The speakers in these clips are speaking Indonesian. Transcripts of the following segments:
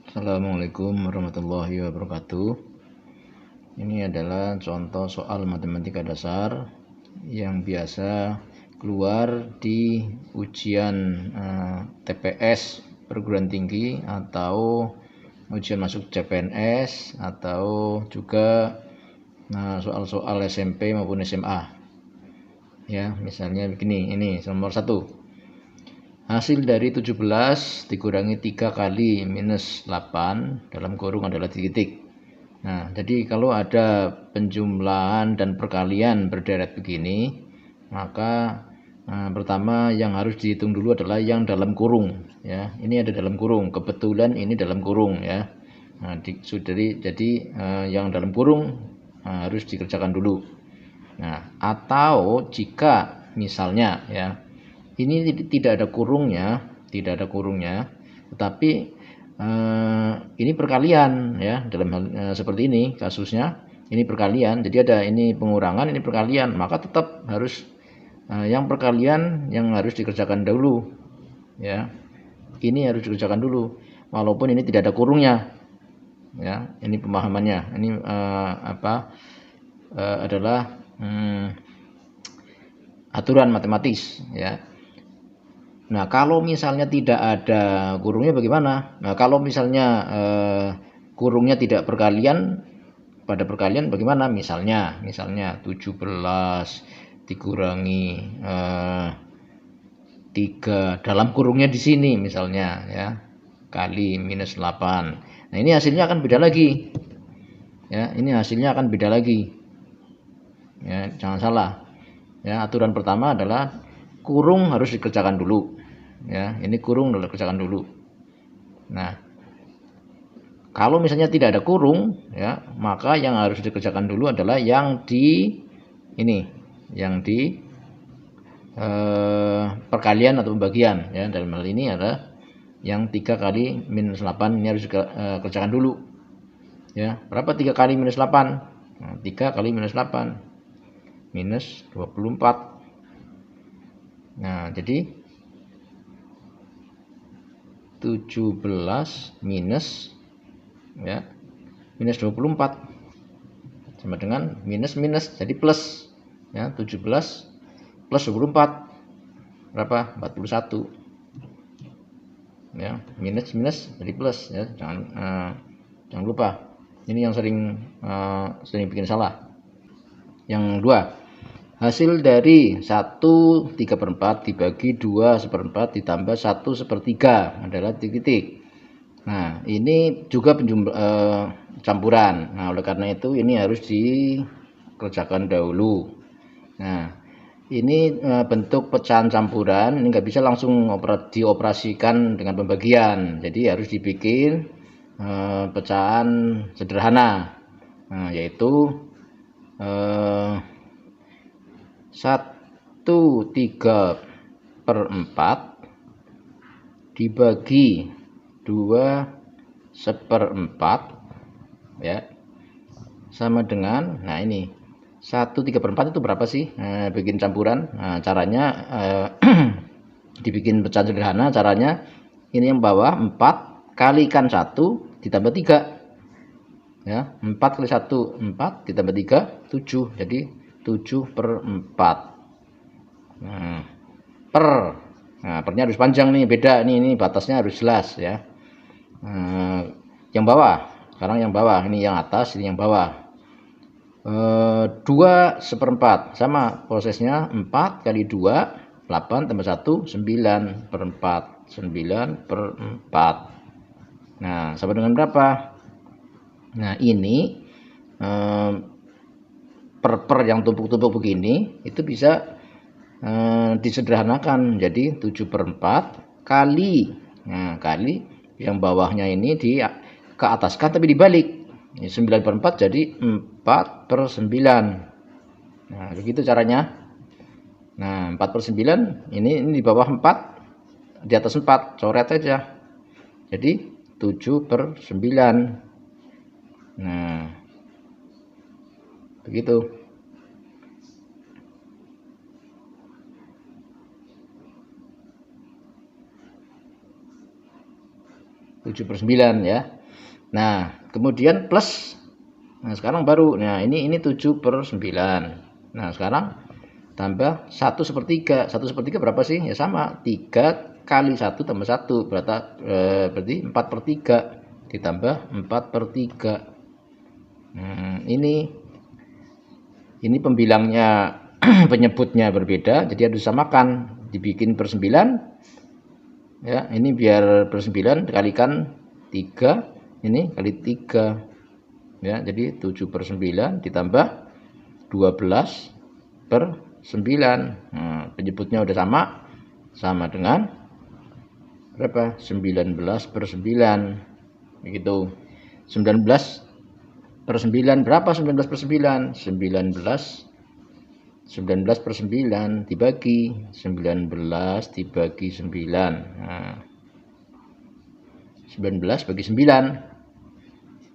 Assalamualaikum warahmatullahi wabarakatuh. Ini adalah contoh soal matematika dasar yang biasa keluar di ujian TPS perguruan tinggi atau ujian masuk CPNS atau juga soal-soal SMP maupun SMA. Ya, misalnya begini, ini nomor 1. Hasil dari 17 dikurangi 3 kali minus 8 dalam kurung adalah titik. Nah, jadi kalau ada penjumlahan dan perkalian berderet begini, maka pertama yang harus dihitung dulu adalah yang dalam kurung. Ya, ini ada dalam kurung. Kebetulan ini dalam kurung ya. Nah, jadi yang dalam kurung harus dikerjakan dulu. Nah, atau jika misalnya ya ini tidak ada kurungnya, tetapi ini perkalian ya, dalam hal seperti ini kasusnya, ini perkalian, jadi ada ini pengurangan, ini perkalian, maka tetap harus yang perkalian yang harus dikerjakan dulu ya, ini harus dikerjakan dulu walaupun ini tidak ada kurungnya ya. Ini pemahamannya, ini adalah aturan matematis ya. Nah, kalau misalnya tidak ada kurungnya bagaimana? Nah, kalau misalnya kurungnya tidak perkalian, pada perkalian bagaimana? Misalnya 17 dikurangi 3 dalam kurungnya di sini misalnya ya, kali minus 8. Nah, ini hasilnya akan beda lagi. Ya, ini hasilnya akan beda lagi. Ya, jangan salah. Ya, aturan pertama adalah kurung harus dikerjakan dulu. Ya, ini kurung harus dikerjakan dulu. Nah, kalau misalnya tidak ada kurung, ya, maka yang harus dikerjakan dulu adalah yang di ini, yang di perkalian atau pembagian. Ya, dalam hal ini adalah yang 3 kali minus 8 ini harus dikerjakan dulu. Ya, berapa 3 kali minus 8? Nah, 3 kali minus 8 minus 24. Nah, jadi 17 minus ya, minus 24 sama dengan minus jadi plus ya. 17 plus 24 berapa? 41 ya, minus jadi plus ya. Jangan lupa, ini yang sering bikin salah. Yang 2, hasil dari 1/3/4 dibagi 2/4 ditambah 1/3 adalah titik. Nah, ini juga campuran. Nah, oleh karena itu ini harus dikerjakan dahulu. Nah, ini bentuk pecahan campuran, ini nggak bisa langsung dioperasikan dengan pembagian. Jadi harus dibikin pecahan sederhana. Nah, yaitu 1/3/4 dibagi 2/4 ya, sama dengan, nah ini 1/3/4 itu berapa sih? Nah, bikin campuran. Nah, caranya dibikin pecahan sederhana. Caranya ini yang bawah 4 kalikan 1 ditambah 3 ya, 4 kali 1 4 ditambah 3 7, jadi 7/4. Nah, pernya harus panjang nih, beda nih, ini batasnya harus jelas ya. Yang bawah, sekarang yang bawah, ini yang atas, ini yang bawah. 2/4 sama prosesnya, 4 kali 2 8 tambah 1 9/4 9/4. Nah, sama dengan berapa? Nah, ini per yang tumpuk-tumpuk begini itu bisa disederhanakan jadi 7/4 kali, nah, kali yang bawahnya ini ke ataskan tapi dibalik. 9/4 jadi 4/9. Nah, begitu caranya. Nah, 4/9 ini di bawah 4, di atas 4, coret aja. Jadi 7/9. Nah, begitu. 7/9 ya. Nah, kemudian plus. Nah, sekarang baru. Nah, ini 7/9. Nah, sekarang tambah 1/3. 1/3 berapa sih? Ya sama, 3 kali 1 tambah 1 berarti 4/3 ditambah 4/3. Ini pembilangnya penyebutnya berbeda, jadi harus disamakan, dibikin per 9 ya. Ini biar per 9 dikalikan 3, ini kali 3 ya, jadi 7/9 ditambah 12/9. Penyebutnya udah sama dengan berapa? 19/9 begitu. 19/9 berapa? 19/9 19/9 dibagi 19 dibagi 9. Nah, 19 bagi 9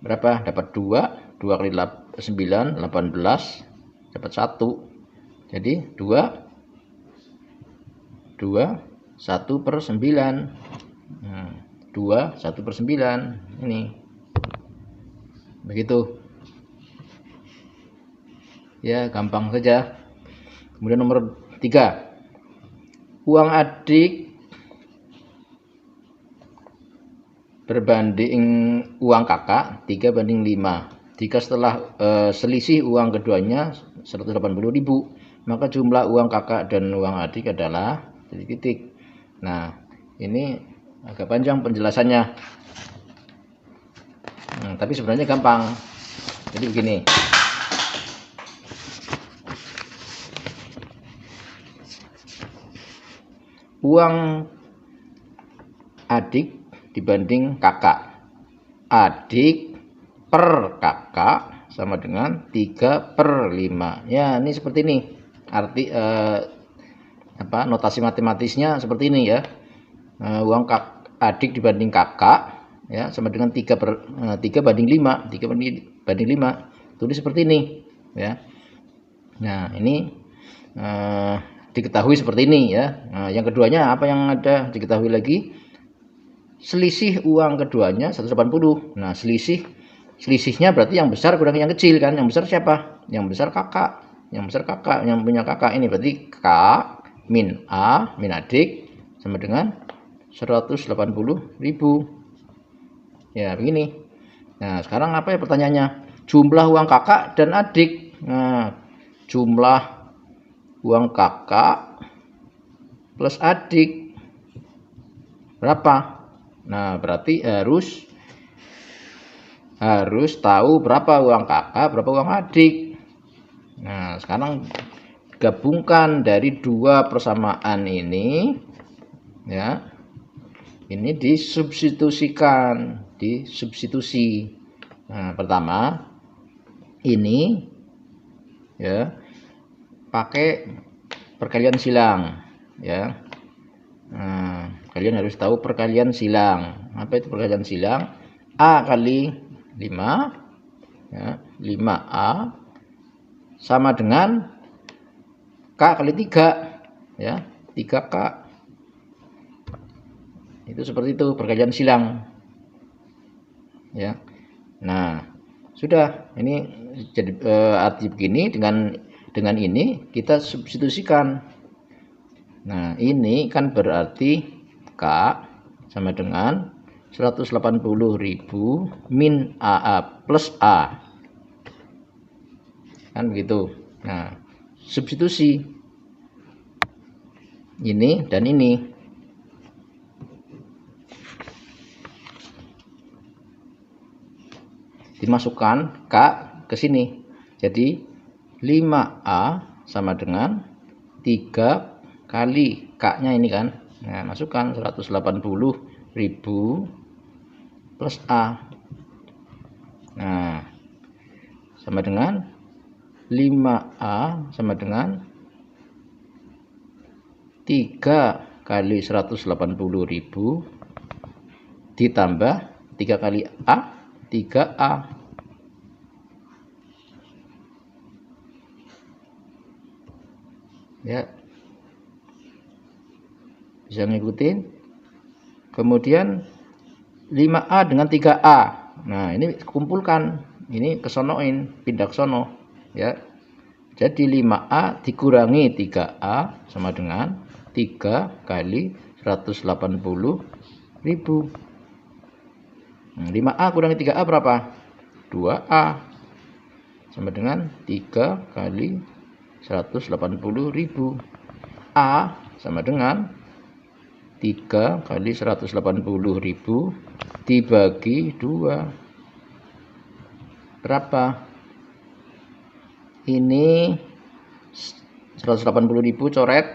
berapa? Dapat 2. 2 kali 9 18, dapat 1. Jadi 1/9. 1/9 ini begitu ya, gampang saja. Kemudian nomor 3, uang adik berbanding uang kakak 3/5. Jika setelah selisih uang keduanya 180.000, maka jumlah uang kakak dan uang adik adalah titik. Nah, ini agak panjang penjelasannya. Tapi sebenarnya gampang. Jadi begini. Uang adik dibanding kakak. Adik per kakak sama dengan 3/5. Ya, ini seperti ini. Arti notasi matematisnya seperti ini ya. Uang adik dibanding kakak ya sama dengan 3/5. 3/5. Tulis seperti ini ya. Nah, ini diketahui seperti ini ya. Nah, yang keduanya apa yang ada diketahui lagi? Selisih uang keduanya 180. Nah, selisihnya berarti yang besar kurang yang kecil kan? Yang besar siapa? Yang besar kakak. Yang besar kakak, yang punya kakak ini berarti K min A min adik sama dengan 180.000. Ya, begini. Nah, sekarang apa ya pertanyaannya? Jumlah uang kakak dan adik. Nah, jumlah uang kakak plus adik berapa? Nah, berarti harus tahu berapa uang kakak, berapa uang adik. Nah, sekarang gabungkan dari dua persamaan ini ya. Ini disubstitusikan, disubstitusi. Nah, pertama ini ya pakai perkalian silang ya. Nah, kalian harus tahu perkalian silang. Apa itu perkalian silang? A kali 5 ya, 5A sama dengan K kali 3 ya, 3K. Itu seperti itu perkalian silang ya. Nah, sudah ini jadi arti begini, dengan ini kita substitusikan. Nah, ini kan berarti K sama dengan 180.000 min AA plus A. Kan begitu. Nah, substitusi ini dan ini. Dimasukkan K ke sini. Jadi 5A sama dengan 3 kali K-nya ini kan. Nah, masukkan 180.000 plus A. Nah, sama dengan 5A sama dengan 3 kali 180.000 ditambah 3 kali A, 3A. Ya, bisa ngikutin. Kemudian 5A dengan 3A. Nah, ini kumpulkan. Ini kesonoin, pindah ke sono. Ya. Jadi 5A dikurangi 3A sama dengan 3 kali 180.000. 5A kurangi 3A berapa? 2A. Sama dengan 3 kali 180.000. A sama dengan 3 kali 180.000 dibagi 2. Berapa? Ini 180.000 coret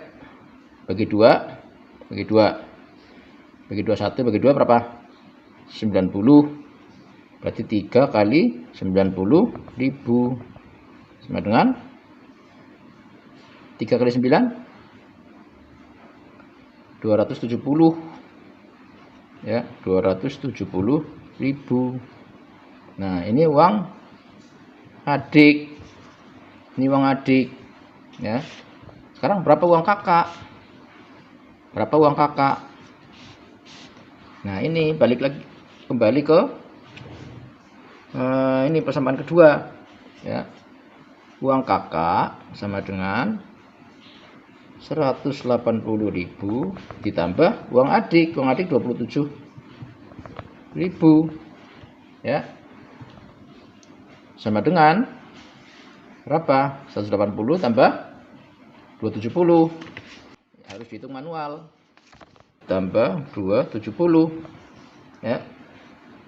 bagi 2, bagi 2, bagi 21, bagi 2 berapa? 90. Berarti 3 kali 90.000 sama dengan 3 kali 9 270. Ya, 270.000. Nah, ini uang adik. Ini uang adik, ya. Sekarang berapa uang kakak? Berapa uang kakak? Nah, ini balik lagi, kembali ke ini persamaan kedua, ya. Uang kakak sama dengan 180.000 ditambah uang adik. Uang adik 27.000, ya. Sama dengan berapa? 180 tambah 270. Harus dihitung manual. Tambah 270. Ya.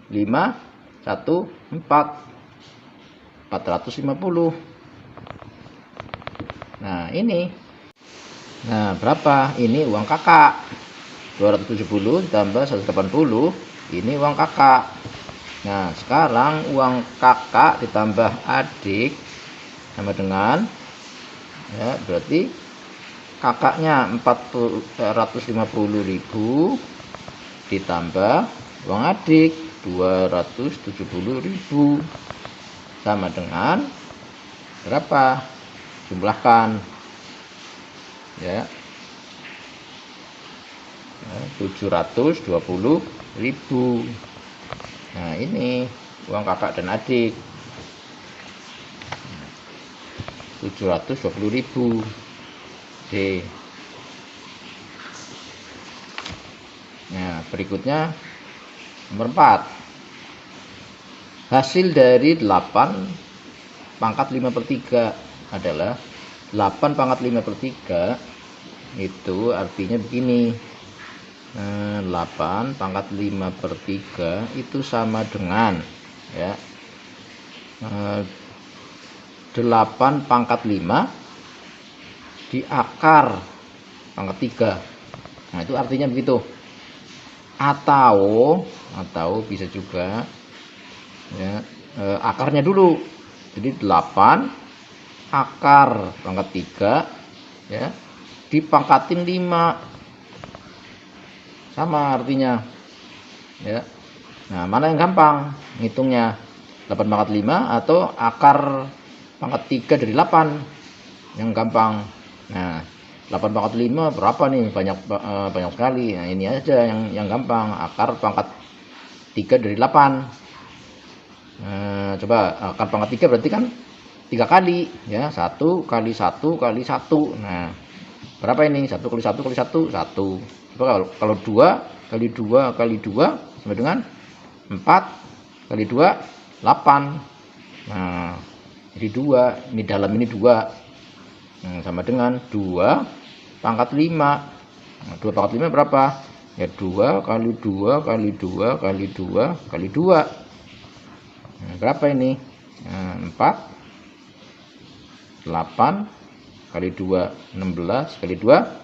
5 1 4 450. Nah, ini. Nah, berapa? Ini uang kakak. 270 tambah 180. Ini uang kakak. Nah, sekarang uang kakak ditambah adik sama dengan, ya, berarti kakaknya 450.000 ditambah uang adik 270.000 sama dengan berapa? Jumlahkan, ya, 720.000. Nah, ini uang kakak dan adik 720.000. C. Nah, berikutnya nomor 4. Hasil dari 8 pangkat 5/3 adalah 8 pangkat 5/3 itu artinya begini. 8 pangkat 5/3 itu sama dengan, ya, 8 pangkat 5 di akar pangkat 3. Nah, itu artinya begitu. Atau bisa juga, ya, akarnya dulu. Jadi 8 akar pangkat 3, ya, dipangkatin 5. Sama artinya, ya. Nah, mana yang gampang ngitungnya? 8 pangkat 5 atau akar pangkat 3 dari 8 yang gampang? Nah, 8 pangkat 5 berapa nih? Banyak sekali. Nah, ini aja yang gampang, akar pangkat 3 dari 8. Coba akar pangkat 3 berarti kan 3 kali, ya. 1 kali 1 kali 1. Nah, berapa ini? 1 kali 1 kali 1, 1. Coba kalau 2 kali 2 kali 2 sama dengan 4 kali 2, 8. Nah, jadi 2. Ini dalam ini 2. Nah, sama dengan 2 pangkat 5. Nah, 2 pangkat 5 berapa? Ya, 2 kali 2 kali 2 kali 2 kali 2. Nah, berapa ini? Nah, 4. 8 kali 2, 16 kali 2,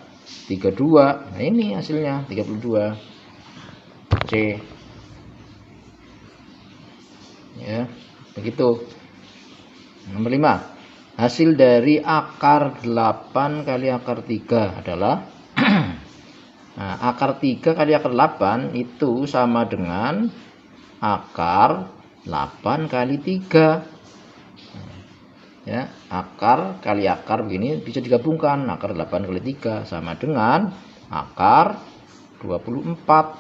32. Nah, ini hasilnya 32. C. Ya, begitu. Nomor 5. Hasil dari akar 8 kali akar 3 adalah nah, akar 3 kali akar 8 itu sama dengan akar 8 kali 3. Ya, akar kali akar begini bisa digabungkan. Akar 8 kali 3 sama dengan akar 24.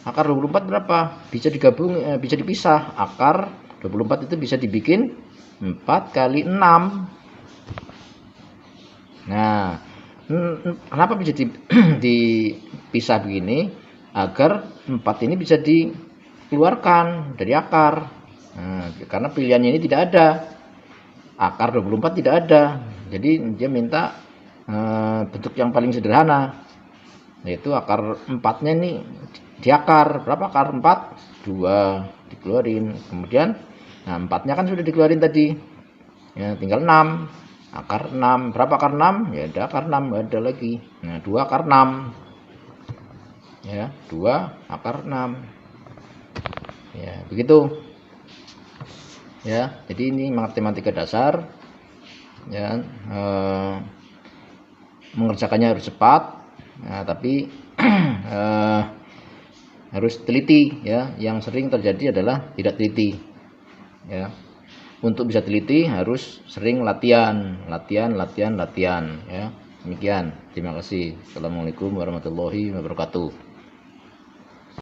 Akar 24 berapa? Bisa digabung, bisa dipisah. Akar 24 itu bisa dibikin 4 kali 6. Nah, kenapa bisa dipisah begini? Agar 4 ini bisa dikeluarkan dari akar. Nah, karena pilihannya ini tidak ada. Akar 24 tidak ada. Jadi dia minta bentuk yang paling sederhana, yaitu akar 4-nya ini diakar. Berapa akar 4? 2 dikeluarin. Kemudian nah 4-nya kan sudah dikeluarin tadi. Ya, tinggal 6. Akar 6. Berapa akar 6? Ya ada akar 6, enggak ada lagi. Nah, 2 akar 6. Ya, 2 akar 6. Ya, begitu. Ya, jadi ini matematika dasar. Ya, mengerjakannya harus cepat. Nah, tapi harus teliti ya. Yang sering terjadi adalah tidak teliti. Ya. Untuk bisa teliti harus sering latihan ya. Demikian. Terima kasih. Assalamualaikum warahmatullahi wabarakatuh.